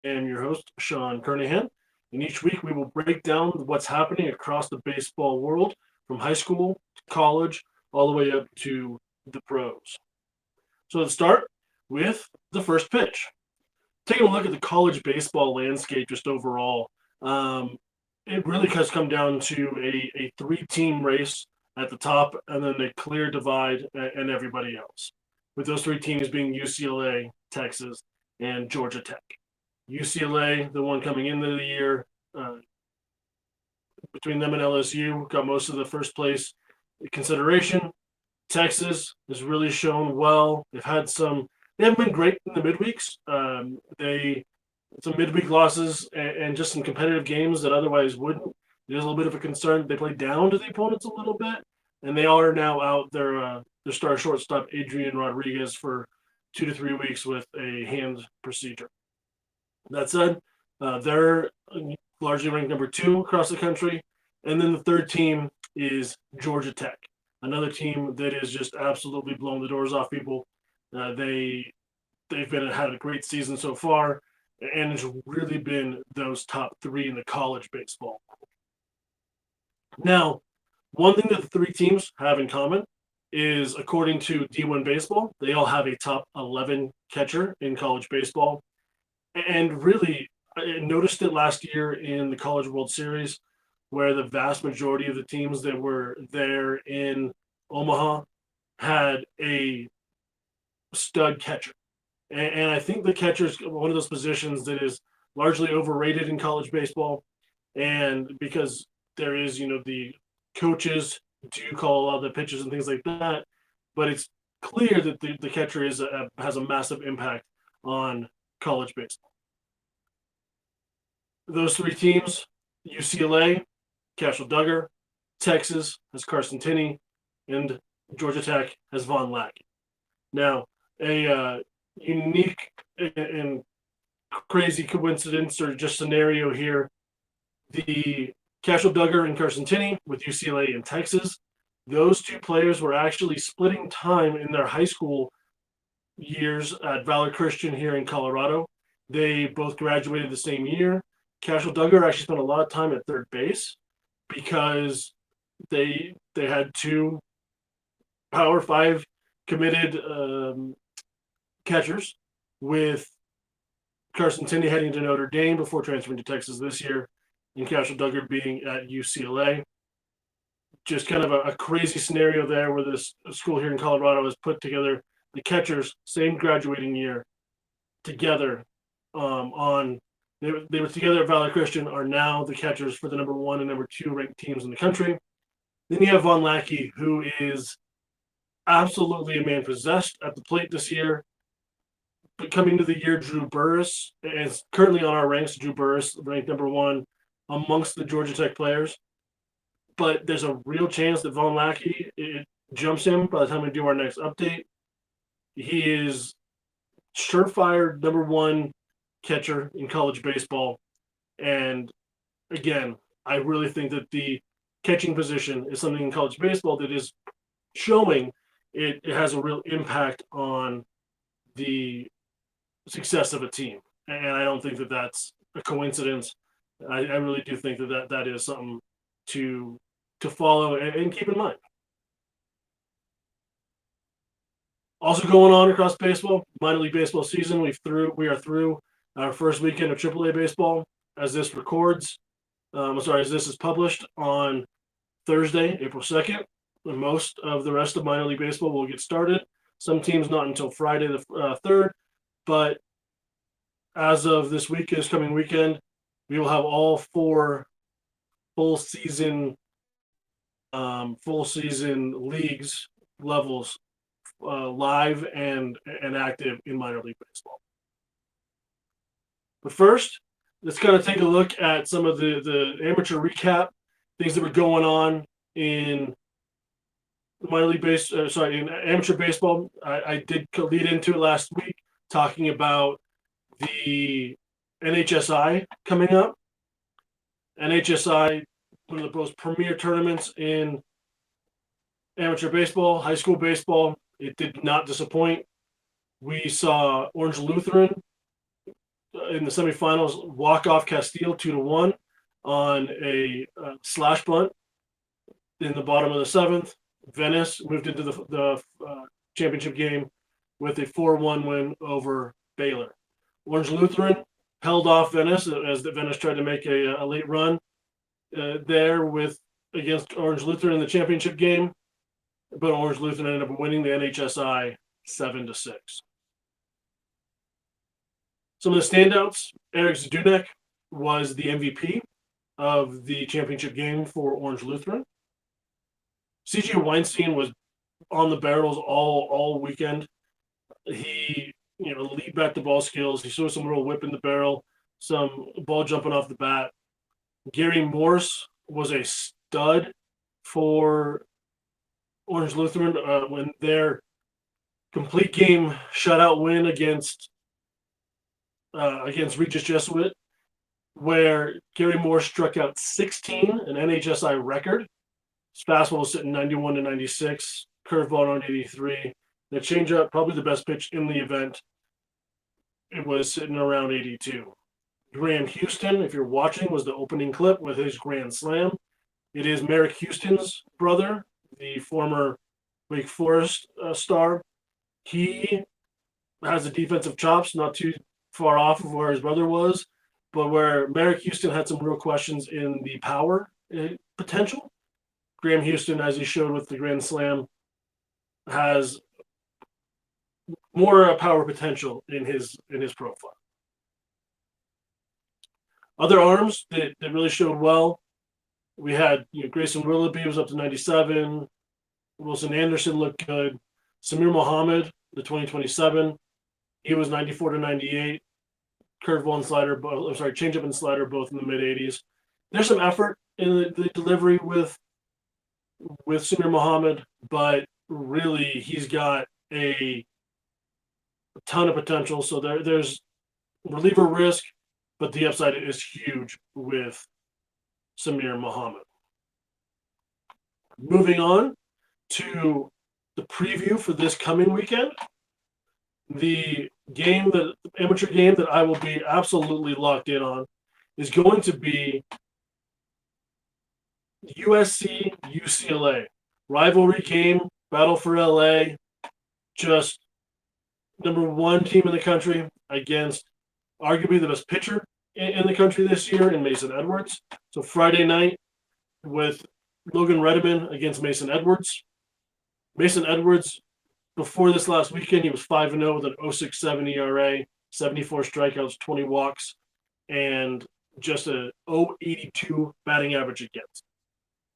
am your host, Sean Kernahan, and each week we will break down what's happening across the baseball world from high school to college all the way up to the pros. So let's start with the first pitch. Taking a look at the college baseball landscape just overall, um, it really has come down to a three-team race at the top and then a clear divide and everybody else, with those three teams being UCLA, Texas, and Georgia Tech. UCLA, the one coming into the year, uh, between them and LSU, got most of the first place consideration. Texas has really shown well. They haven't been great in the midweeks. Some midweek losses and just some competitive games that otherwise wouldn't. There's a little bit of a concern. They play down to the opponents a little bit, and they are now out their star shortstop Adrian Rodriguez for 2 to 3 weeks with a hand procedure. That said, they're largely ranked number two across the country, and then the third team is Georgia Tech, another team that is just absolutely blowing the doors off people. They've had a great season so far, and it's really been those top three in the college baseball. Now, one thing that the three teams have in common is, according to D1 Baseball, they all have a top 11 catcher in college baseball. And really, I noticed it last year in the College World Series, where the vast majority of the teams that were there in Omaha had a stud catcher. And I think the catcher is one of those positions that is largely overrated in college baseball. And because there is, the coaches do call a lot of the pitches and things like that, but it's clear that the catcher has a massive impact on college baseball. Those three teams, UCLA, Cashel Dugger, Texas has Carson Tinney, and Georgia Tech has Vahn Lackey. Now, a unique and crazy coincidence or just scenario here, the Cashel Dugger and Carson Tinney with UCLA and Texas, those two players were actually splitting time in their high school years at Valor Christian here in Colorado. They both graduated the same year. Cashel Dugger actually spent a lot of time at third base because they had two Power Five committed catchers, with Carson Tinney heading to Notre Dame before transferring to Texas this year, and Cashel Dugger being at UCLA. Just kind of a crazy scenario there where this school here in Colorado has put together the catchers, same graduating year, together they were together at Valor Christian, are now the catchers for the number one and number two ranked teams in the country. Then you have Vahn Lackey, who is absolutely a man possessed at the plate this year. But coming to the year, Drew Burris is currently on our ranks. Drew Burris ranked number one amongst the Georgia Tech players. But there's a real chance that Vahn Lackey, it jumps him by the time we do our next update. He is surefire number one catcher in college baseball. And again, I really think that the catching position is something in college baseball that is showing it has a real impact on the success of a team. And I don't think that that's a coincidence. I really do think that is something to follow and keep in mind. Also going on across baseball, minor league baseball season. We are through our first weekend of AAA baseball as this is published on Thursday, April 2nd. Most of the rest of minor league baseball will get started. Some teams not until Friday the 3rd, but as of this coming weekend, we will have all four full season leagues levels live and active in minor league baseball. But first, let's kind of take a look at some of the amateur recap, things that were going on in in amateur baseball. I did lead into it last week talking about the NHSI coming up. NHSI, one of the most premier tournaments in amateur baseball, high school baseball. It did not disappoint. We saw Orange Lutheran in the semifinals, walk-off Castile 2-1 on a slash bunt in the bottom of the seventh. Venice moved into the championship game with a 4-1 win over Baylor. Orange Lutheran held off Venice as the Venice tried to make a late run there against Orange Lutheran in the championship game, but Orange Lutheran ended up winning the NHSI 7-6. Some of the standouts: Eric Zdunek was the MVP of the championship game for Orange Lutheran. CJ Weinstein was on the barrels all weekend. He, lead back the ball skills. He showed some real whip in the barrel, some ball jumping off the bat. Gary Morse was a stud for Orange Lutheran when their complete game shutout win against Regis Jesuit, where Gary Morse struck out 16, an NHSI record. His fastball was sitting 91 to 96, curveball on 83. The changeup, probably the best pitch in the event, it was sitting around 82. Graham Houston, if you're watching, was the opening clip with his grand slam. It is Merrick Houston's brother, the former Wake Forest star. He has the defensive chops, not too far off of where his brother was, but where Merrick Houston had some real questions in the power potential. Graham Houston, as he showed with the grand slam, has more power potential in his profile. Other arms that really showed well, we had Grayson Willoughby was up to 97. Wilson Anderson looked good. Samir Muhammad, the 2027, he was 94 to 98. Curveball and slider, changeup and slider, both in the mid 80s. There's some effort in the delivery with Samir Muhammad, but really he's got a ton of potential. So there's reliever risk, but the upside is huge with Samir Muhammad. Moving on to the preview for this coming weekend. The amateur game that I will be absolutely locked in on is going to be USC UCLA. Rivalry game, battle for LA, just number one team in the country against arguably the best pitcher in the country this year in Mason Edwards. So Friday night with Logan Redeman against Mason Edwards. Mason Edwards, before this last weekend, he was 5-0 with an 0.67 ERA, 74 strikeouts, 20 walks, and just a 0.82 batting average against.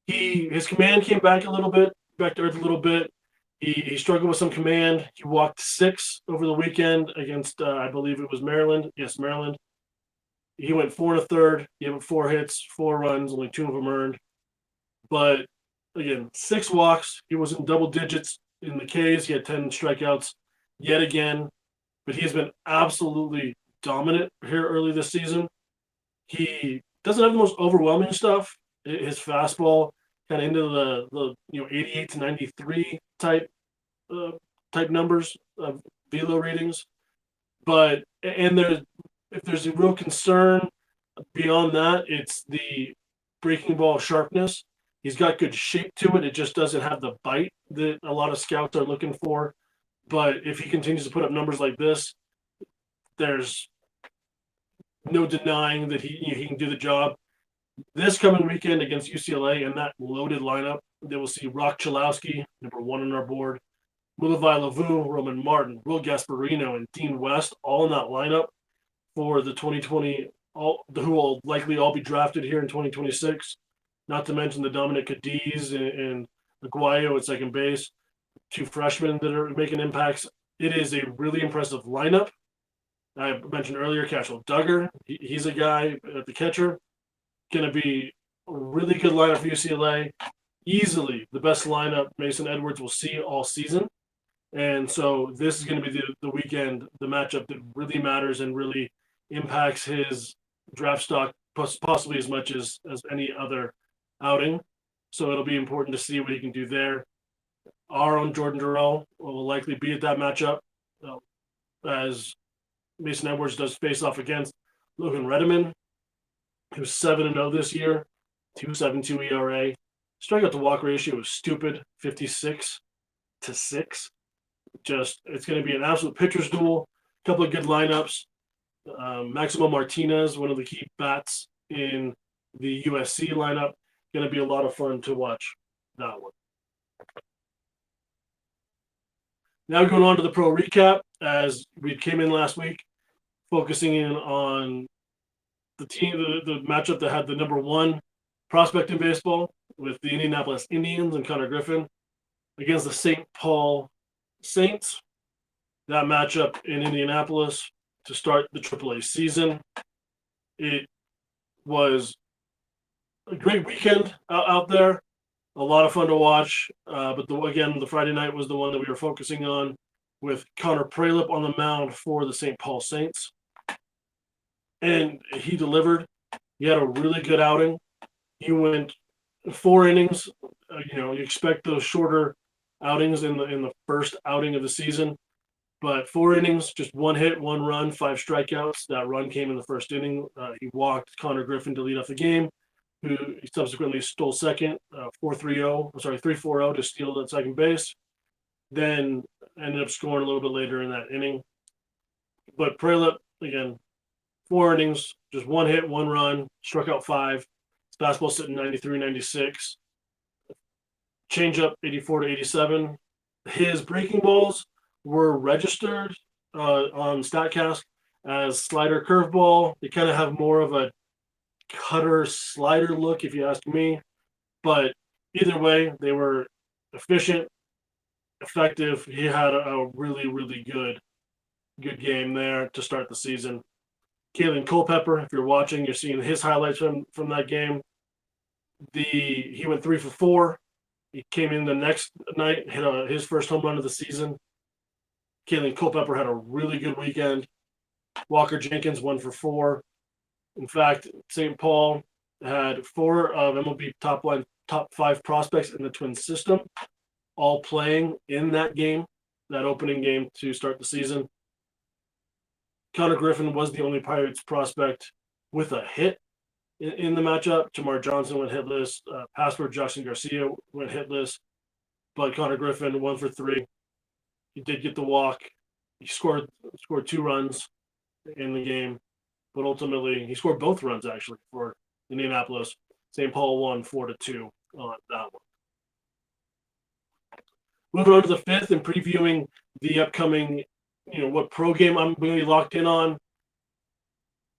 His command came back to earth a little bit. He struggled with some command. He walked 6 over the weekend against, I believe it was Maryland. Yes, Maryland. He went 4 1/3. He had 4 hits, 4 runs, only 2 of them earned. But again, 6 walks. He was in double digits in the Ks. He had 10 strikeouts yet again. But he has been absolutely dominant here early this season. He doesn't have the most overwhelming stuff. His fastball kind of into the 88 to 93 type numbers of velo readings. But if there's a real concern beyond that, it's the breaking ball sharpness. He's got good shape to it. It just doesn't have the bite that a lot of scouts are looking for. But if he continues to put up numbers like this, there's no denying that he can do the job. This coming weekend against UCLA and that loaded lineup, they will see Rock Chalowski, number 1 on our board, Mulavai Lavu, Roman Martin, Will Gasparino, and Dean West, all in that lineup for the 2020, who will likely all be drafted here in 2026. Not to mention the Dominic Cadiz and Aguayo at second base, 2 freshmen that are making impacts. It is a really impressive lineup. I mentioned earlier Cashel Dugger. He's a guy at the catcher. Going to be a really good lineup for UCLA. Easily the best lineup Mason Edwards will see all season. And so this is going to be the weekend, the matchup that really matters and really impacts his draft stock possibly as much as any other outing. So it'll be important to see what he can do there. Our own Jordan Durrell will likely be at that matchup as Mason Edwards does face off against Logan Redeman, who's 7-0 this year, 2.72 ERA. Strikeout to walk ratio is stupid, 56-6. It's going to be an absolute pitcher's duel. A couple of good lineups. Maximo Martinez, one of the key bats in the USC lineup. Going to be a lot of fun to watch that one. Now going on to the pro recap, as we came in last week, focusing in on the team, the matchup that had the number one prospect in baseball with the Indianapolis Indians and Konnor Griffin against the St. Paul Saints. That matchup in Indianapolis to start the AAA season. It was a great weekend out there. A lot of fun to watch. But the Friday night was the one that we were focusing on with Connor Prielipp on the mound for the St. Paul Saints. And he delivered. He had a really good outing. He went 4 innings. You expect those shorter outings in the first outing of the season. But 4 innings, just 1 hit, 1 run, 5 strikeouts. That run came in the first inning. He walked Konnor Griffin to lead off the game, who subsequently stole second, 3-4-0 to steal that second base. Then ended up scoring a little bit later in that inning. But Prielipp, again, 4 innings, just 1 hit, 1 run, struck out 5. His fastball sitting 93-96. Changeup 84-87. His breaking balls were registered on StatCast as slider curveball. They kind of have more of a cutter slider look, if you ask me. But either way, they were efficient, effective. He had a really, really good game there to start the season. Kalen Culpepper, if you're watching, you're seeing his highlights from that game. He went 3 for 4. He came in the next night, hit his first home run of the season. Kalen Culpepper had a really good weekend. Walker Jenkins 1 for 4. In fact, St. Paul had 4 of MLB top 5 prospects in the Twins system, all playing in that game, that opening game to start the season. Konnor Griffin was the only Pirates prospect with a hit in the matchup. Jamar Johnson went hitless. Passport Jackson Garcia went hitless. But Konnor Griffin 1 for 3. He did get the walk. He scored 2 runs in the game. But ultimately, he scored both runs, actually, for Indianapolis. St. Paul won 4-2 on that one. Moving on to the 5th and previewing the upcoming, what pro game I'm going to be locked in on. To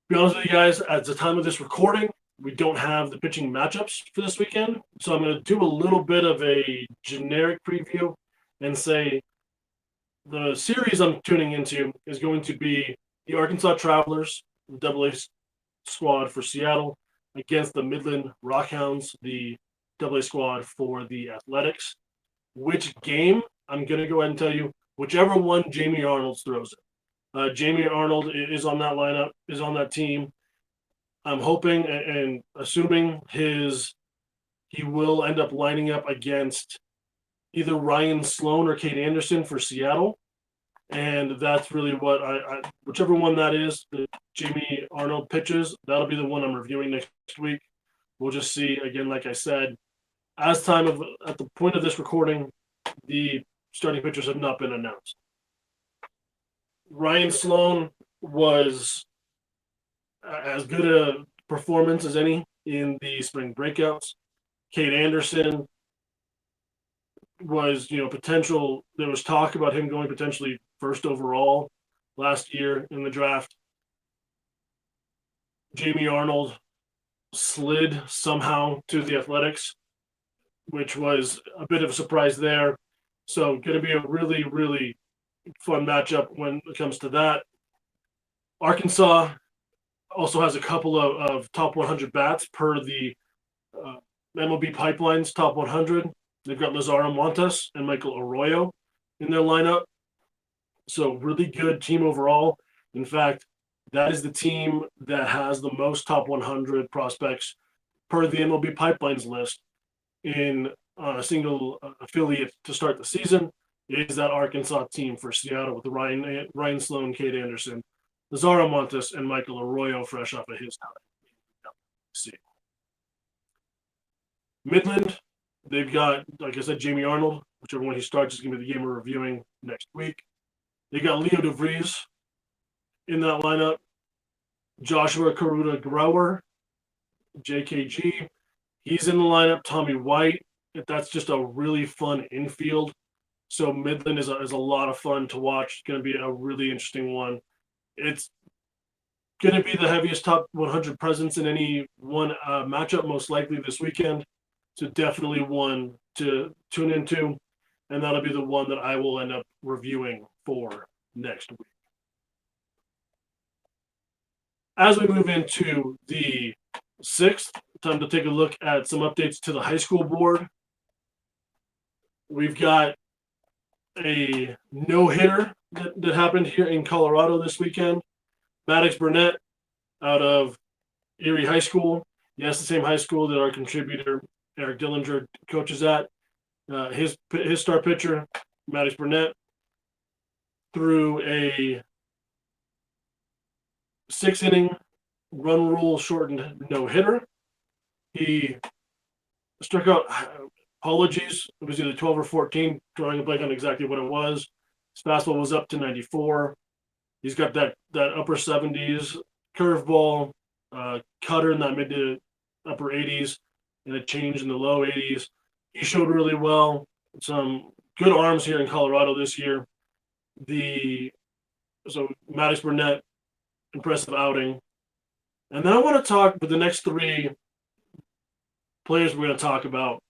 be honest with you guys, at the time of this recording, we don't have the pitching matchups for this weekend. So I'm going to do a little bit of a generic preview and say the series I'm tuning into is going to be the Arkansas Travelers, the AA squad for Seattle, against the Midland Rockhounds, the AA squad for the Athletics. Which game? I'm going to go ahead and tell you whichever one Jamie Arnold throws it. Jamie Arnold is on that lineup, is on that team. I'm hoping and assuming he will end up lining up against either Ryan Sloan or Kate Anderson for Seattle. And that's really what whichever one that is, that Jamie Arnold pitches, that'll be the one I'm reviewing next week. We'll just see, again, like I said, at the point of this recording, the starting pitchers have not been announced. Ryan Sloan was as good a performance as any in the spring breakouts. Kate Anderson was, potential. There was talk about him going potentially first overall last year in the draft. Jamie Arnold slid somehow to the Athletics, which was a bit of a surprise there. So going to be a really, really fun matchup when it comes to that. Arkansas also has a couple of top 100 bats per the MLB Pipeline's top 100. They've got Lazaro Montes and Michael Arroyo in their lineup. So really good team overall. In fact, that is the team that has the most top 100 prospects per the MLB Pipeline's list in a single affiliate to start the season. It is that Arkansas team for Seattle with Ryan Sloan, Kate Anderson, Lazaro Montes, and Michael Arroyo, fresh off of his time. See. Midland, they've got, like I said, Jamie Arnold, whichever one he starts is going to be the game we're reviewing next week. They got Leo DeVries in that lineup. Joshua Karuta Grower, JKG. He's in the lineup. Tommy White. That's just a really fun infield. So Midland is a lot of fun to watch. It's going to be a really interesting one. It's going to be the heaviest top 100 presence in any one matchup, most likely this weekend. So definitely one to tune into. And that'll be the one that I will end up reviewing for next week. As we move into the 6th, time to take a look at some updates to the high school board. We've got a no-hitter that happened here in Colorado this weekend. Maddox Burnett out of Erie High School. Yes, the same high school that our contributor Eric Dillinger coaches at. His star pitcher, Maddox Burnett, threw a 6-inning run rule shortened no-hitter. He struck out, apologies, it was either 12 or 14, drawing a blank on exactly what it was. His fastball was up to 94. He's got that upper 70s curveball, cutter in that mid to upper 80s, and a change in the low 80s. He showed really well. Some good arms here in Colorado this year. So Maddox Burnett, impressive outing. And then I want to talk with the next 3 players we're going to talk about.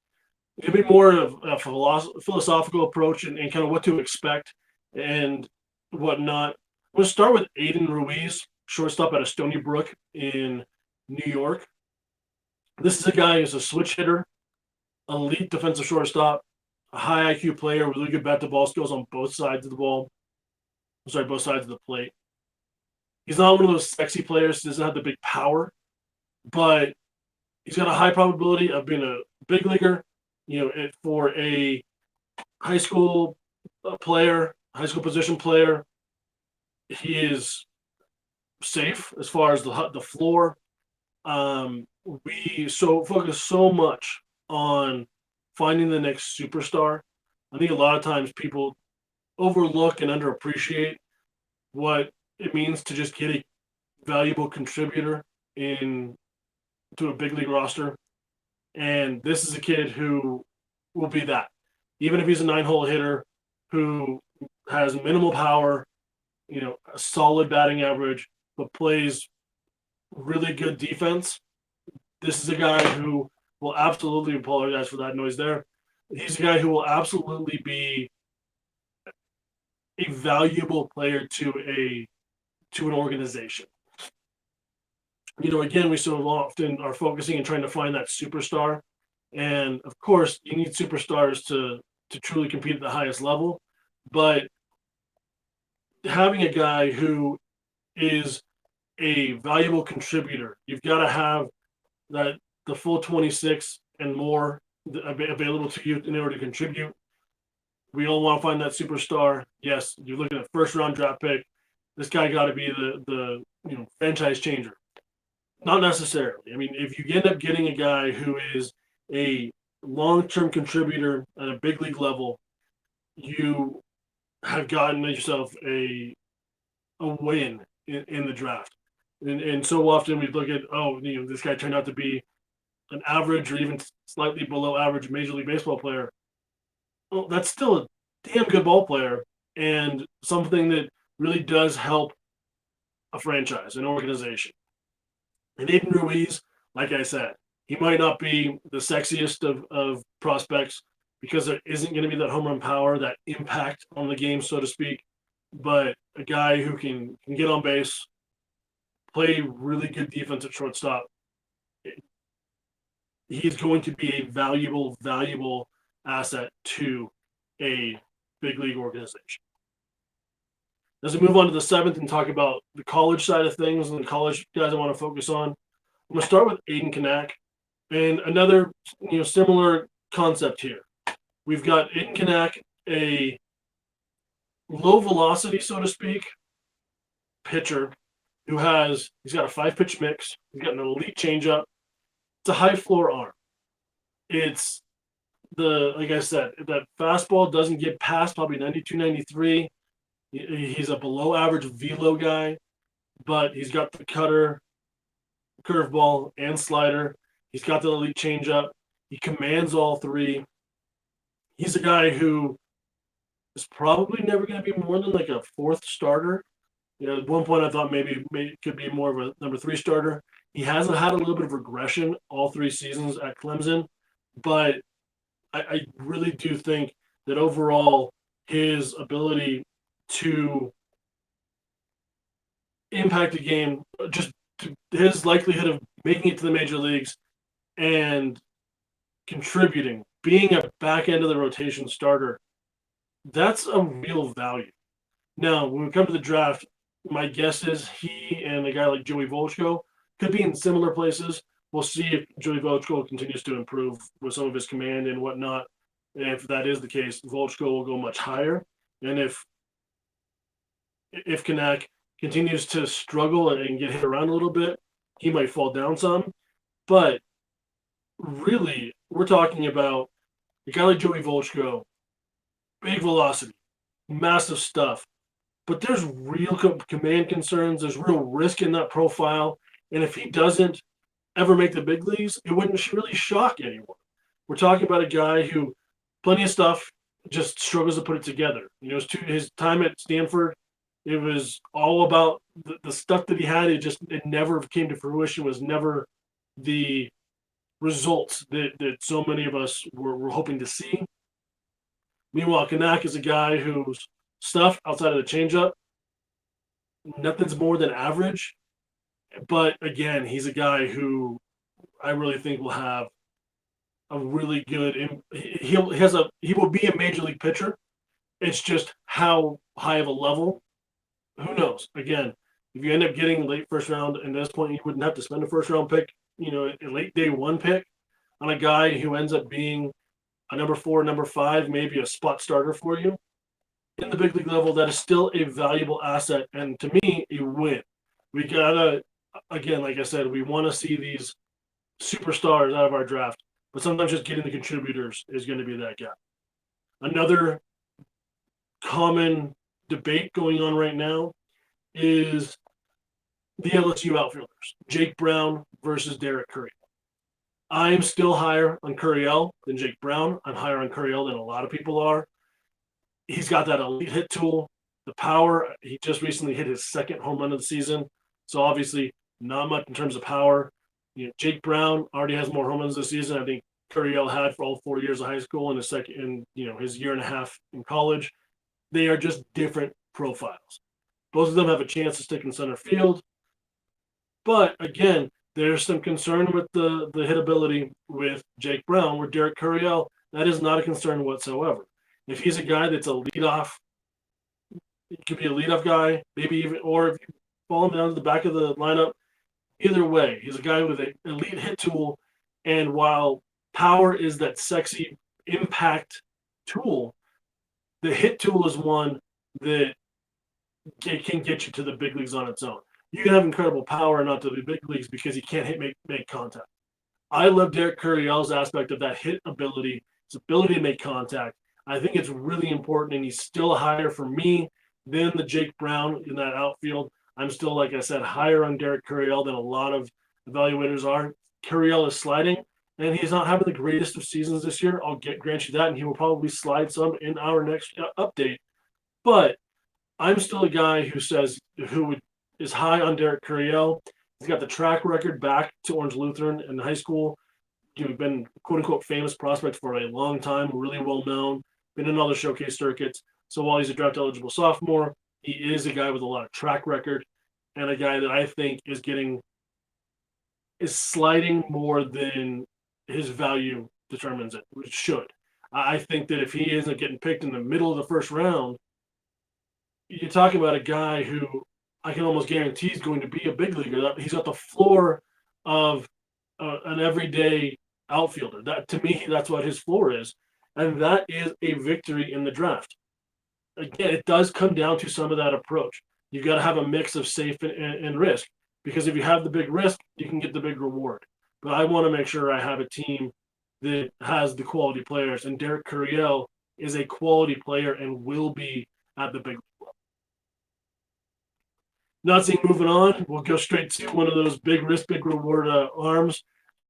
It'll be more of a philosophical approach and kind of what to expect and whatnot. I'm going to start with Aiden Ruiz, shortstop out of Stony Brook in New York. This is a guy who's a switch hitter, elite defensive shortstop, a high IQ player, really good bat-to-ball skills on both sides of the ball. Both sides of the plate. He's not one of those sexy players. He doesn't have the big power, but he's got a high probability of being a big leaguer. For a high school player, high school position player, he is safe as far as the floor. We focus so much on finding the next superstar. I think a lot of times people overlook and underappreciate what it means to just get a valuable contributor to a big league roster. And this is a kid who will be that. Even if he's a 9-hole hitter who has minimal power, a solid batting average, but plays really good defense, this is a guy who will absolutely, apologize for that noise there, he's a guy who will absolutely be a valuable player to an organization. Again, we so often are focusing and trying to find that superstar. And of course, you need superstars to truly compete at the highest level. But having a guy who is a valuable contributor, you've got to have the full 26 and more available to you in order to contribute. We all want to find that superstar. Yes, you're looking at first-round draft pick. This guy got to be the franchise changer. Not necessarily. I mean, if you end up getting a guy who is a long-term contributor at a big league level, you have gotten yourself a win in the draft. And so often we look at, this guy turned out to be an average or even slightly below average Major League Baseball player. Well, that's still a damn good ball player and something that really does help a franchise, an organization. And Aiden Ruiz, like I said, he might not be the sexiest of prospects because there isn't going to be that home run power, that impact on the game, so to speak. But a guy who can get on base, play really good defense at shortstop, he's going to be a valuable asset to a big league organization. As we move on to the 7th and talk about the college side of things and the college guys I want to focus on, I'm going to start with Aiden Kanak. And another similar concept here. We've got Aiden Kanak, a low velocity, so to speak, pitcher he's got a 5-pitch mix. He's got an elite changeup. It's a high floor arm. It's like I said, that fastball doesn't get past probably 92, 93. He's a below average velo guy, but he's got the cutter, curveball, and slider. He's got the elite changeup. He commands all three. He's a guy who is probably never going to be more than like a 4th starter. At one point I thought maybe could be more of a number 3 starter. He hasn't had a little bit of regression all 3 seasons at Clemson, but I really do think that overall his ability to impact the game, just his likelihood of making it to the major leagues and contributing, being a back end of the rotation starter, that's a real value. Now, when we come to the draft, my guess is he and a guy like Joey Volchko could be in similar places. We'll see if Joey Volchko continues to improve with some of his command and whatnot. And if that is the case, Volchko will go much higher. And if Kanak continues to struggle and get hit around a little bit, he might fall down some. But really, we're talking about a guy like Joey Volchko, big velocity, massive stuff. But there's real command concerns. There's real risk in that profile. And if he doesn't ever make the big leagues, it wouldn't really shock anyone. We're talking about a guy who, plenty of stuff, just struggles to put it together. His time at Stanford, it was all about the stuff that he had. It never came to fruition, was never the results that so many of us were hoping to see. Meanwhile, Kanak is a guy whose stuff outside of the changeup, nothing's more than average. But again, he's a guy who I really think will have a really good. He will be a major league pitcher. It's just how high of a level. Who knows? Again, if you end up getting late first round, and at this point you wouldn't have to spend a first round pick, a late day 1 pick on a guy who ends up being a number 4, number 5, maybe a spot starter for you in the big league level. That is still a valuable asset, and to me, a win. We gotta, again, like I said, we want to see these superstars out of our draft, but sometimes just getting the contributors is going to be that guy. Another common debate going on right now is the LSU outfielders, Jake Brown versus Derek Curriell. I'm still higher on Curriell than Jake Brown. I'm higher on Curriell than a lot of people are. He's got that elite hit tool, the power. He just recently hit his 2nd home run of the season, so obviously not much in terms of power. Jake Brown already has more home runs this season. I think Curriell had for all 4 years of high school and his his year and a half in college. They are just different profiles. Both of them have a chance to stick in center field. But again, there's some concern with the hitability with Jake Brown, where Derek Curriell, that is not a concern whatsoever. If he's a guy that's a leadoff, he could be a leadoff guy, maybe even, or if you fall him down to the back of the lineup, either way, he's a guy with an elite hit tool. And while power is that sexy impact tool, the hit tool is one that can get you to the big leagues on its own. You can have incredible power and not to the big leagues because you can't make contact. I love Derek Curriell's aspect of that hit ability, his ability to make contact. I think it's really important, and he's still higher for me than the Jake Brown in that outfield. I'm still, like I said, higher on Derek Curriell than a lot of evaluators are. Curriell is sliding, and he's not having the greatest of seasons this year. I'll grant you that, and he will probably slide some in our next update. But I'm still a guy who is high on Derek Curriell. He's got the track record back to Orange Lutheran in high school. Been quote-unquote famous prospect for a long time, really well-known, been in all the showcase circuits. So while he's a draft-eligible sophomore, he is a guy with a lot of track record and a guy that I think is sliding more than his value determines it, which should. I think that if he isn't getting picked in the middle of the first round, you're talking about a guy who I can almost guarantee is going to be a big leaguer. He's got the floor of an everyday outfielder. That, to me, that's what his floor is. And that is a victory in the draft. Again, it does come down to some of that approach. You got to have a mix of safe and risk, because if you have the big risk, you can get the big reward. But I want to make sure I have a team that has the quality players, and Derek Curiel is a quality player and will be at the big level. Not seeing moving on, we'll go straight to one of those big risk, big reward arms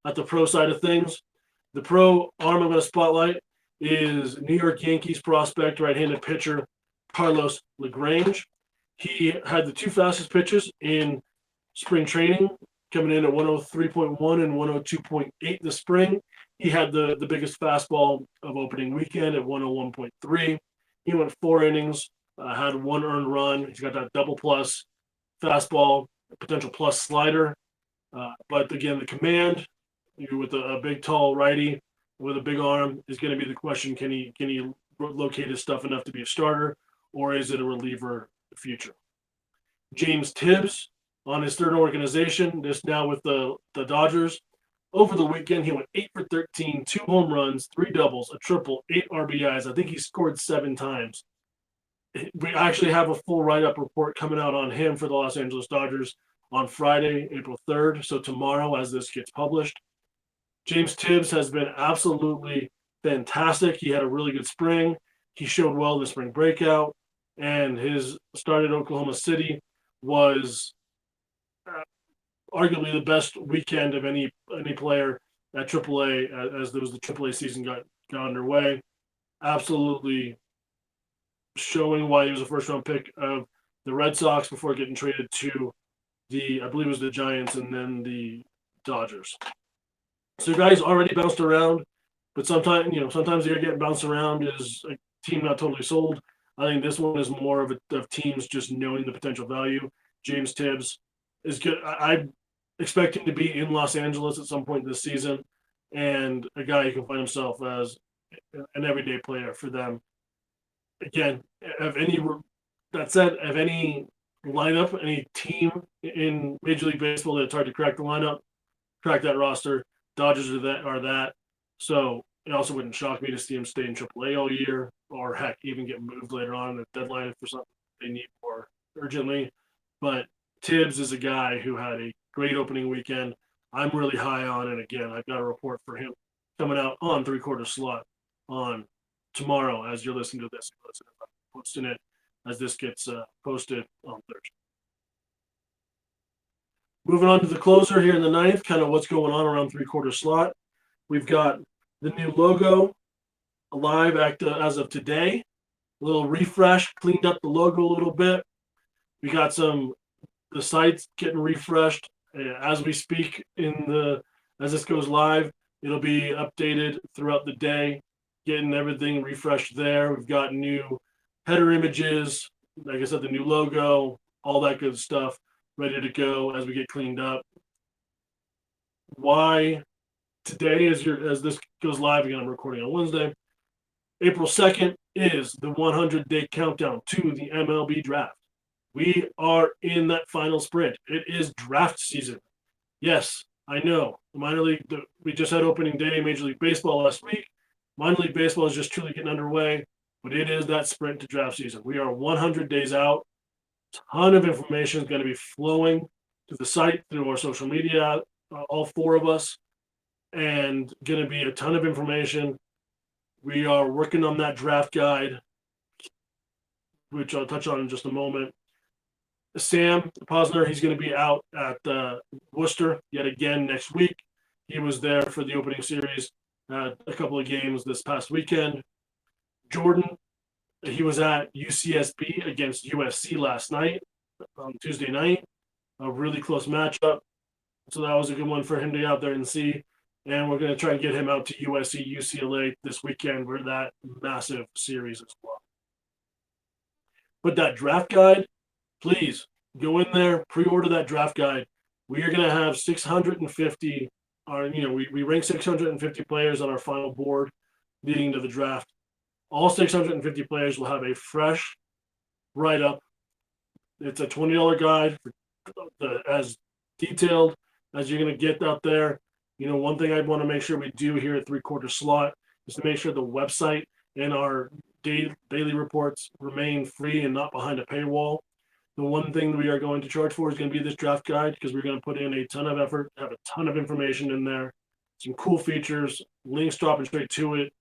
at the pro side of things. The pro arm I'm going to spotlight is New York Yankees prospect, right-handed pitcher Carlos LaGrange. He had the two fastest pitches in spring training, coming in at 103.1 and 102.8 this spring. He had the biggest fastball of opening weekend at 101.3. He went 4 innings, had 1 earned run. He's got that double plus fastball, potential plus slider. But again, the command with a big, tall righty with a big arm is going to be the question. Can he locate his stuff enough to be a starter, or is it a reliever future? James Tibbs on his third organization, this now with the Dodgers. Over the weekend, he went 8 for 13, 2 home runs, 3 doubles, a triple, 8 RBIs. I think he scored 7 times. We actually have a full write-up report coming out on him for the Los Angeles Dodgers on Friday, April 3rd, so tomorrow as this gets published. James Tibbs has been absolutely fantastic. He had a really good spring. He showed well in the spring breakout, and his start at Oklahoma City was arguably the best weekend of any player at AAA as the AAA season got underway. Absolutely showing why he was a first-round pick of the Red Sox before getting traded to I believe it was the Giants and then the Dodgers. So guys already bounced around, but sometimes you're getting bounced around is a team not totally sold. I think this one is more of teams just knowing the potential value. James Tibbs is good. I expect him to be in Los Angeles at some point this season, and a guy who can find himself as an everyday player for them. Again, of any lineup, any team in Major League Baseball that's hard to crack the lineup, crack that roster, Dodgers are that. So it also wouldn't shock me to see him stay in AAA all year, or heck, even get moved later on at the deadline for something they need more urgently. But Tibbs is a guy who had a great opening weekend. I'm really high on, and again, I've got a report for him coming out on 3/4 slot on tomorrow as you're listening to this. I'm posting it as this gets posted on Thursday. Moving on to the closer here in the ninth, kind of what's going on around 3/4 slot. We've got the new logo live as of today. A little refresh, cleaned up the logo a little bit. We got the sites getting refreshed as we speak as this goes live. It'll be updated throughout the day, getting everything refreshed there. We've got new header images, like I said, the new logo, all that good stuff ready to go as we get cleaned up. Why today, as this goes live, again, I'm recording on Wednesday, April 2nd is the 100-day countdown to the MLB draft. We are in that final sprint. It is draft season. Yes, I know. The minor league, we just had opening day in Major League Baseball last week. Minor league baseball is just truly getting underway, but it is that sprint to draft season. We are 100 days out. A ton of information is going to be flowing to the site through our social media, all 4 of us, and going to be a ton of information. We are working on that draft guide, which I'll touch on in just a moment. Sam Posner, he's going to be out at Worcester yet again next week. He was there for the opening series, a couple of games this past weekend. Jordan, he was at UCSB against USC last night, on Tuesday night. A really close matchup. So that was a good one for him to get out there and see. And we're going to try and get him out to USC, UCLA this weekend for that massive series as well. But that draft guide, please go in there, pre-order that draft guide. We are going to have 650, we rank 650 players on our final board leading to the draft. All 650 players will have a fresh write-up. It's a $20 guide as detailed as you're going to get out there. One thing I want to make sure we do here at 3/4 slot is to make sure the website and our daily reports remain free and not behind a paywall. The one thing that we are going to charge for is going to be this draft guide, because we're going to put in a ton of effort, have a ton of information in there, some cool features, links dropping straight to it.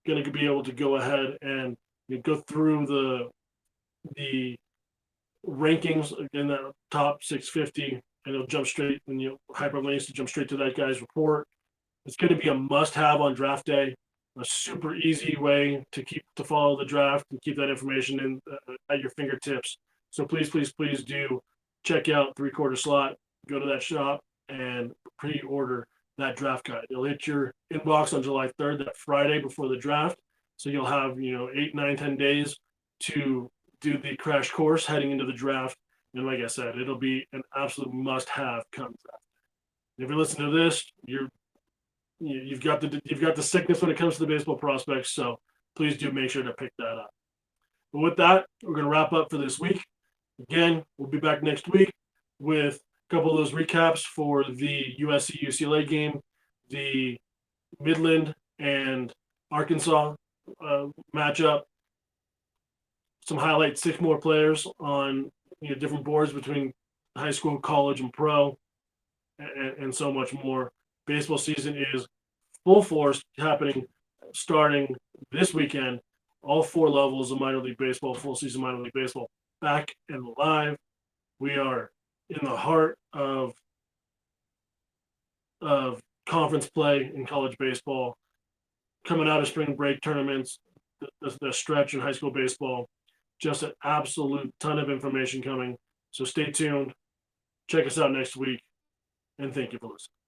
Going to be able to go ahead and go through the rankings in the top 650, and it'll jump straight, and hyperlinks to jump straight to that guy's report. It's going to be a must-have on draft day. A super easy way to follow the draft and keep that information in at your fingertips. So please, please, please do check out 3/4 slot. Go to that shop and pre-order that draft guide. It'll hit your inbox on July 3rd, that Friday before the draft. So you'll have 8, 9, 10 days to do the crash course heading into the draft. And like I said, it'll be an absolute must-have come draft. If you listen to this, you've got the sickness when it comes to the baseball prospects. So please do make sure to pick that up. But with that, we're going to wrap up for this week. Again, we'll be back next week with a couple of those recaps for the USC UCLA game, the Midland and Arkansas matchup, some highlight 6 more players on different boards between high school, college, and pro, and so much more. Baseball season is full force happening starting this weekend. All 4 levels of minor league baseball, full season minor league baseball, back and live. We are in the heart of conference play in college baseball, coming out of spring break tournaments, the stretch in high school baseball. Just an absolute ton of information coming. So stay tuned. Check us out next week, and thank you for listening.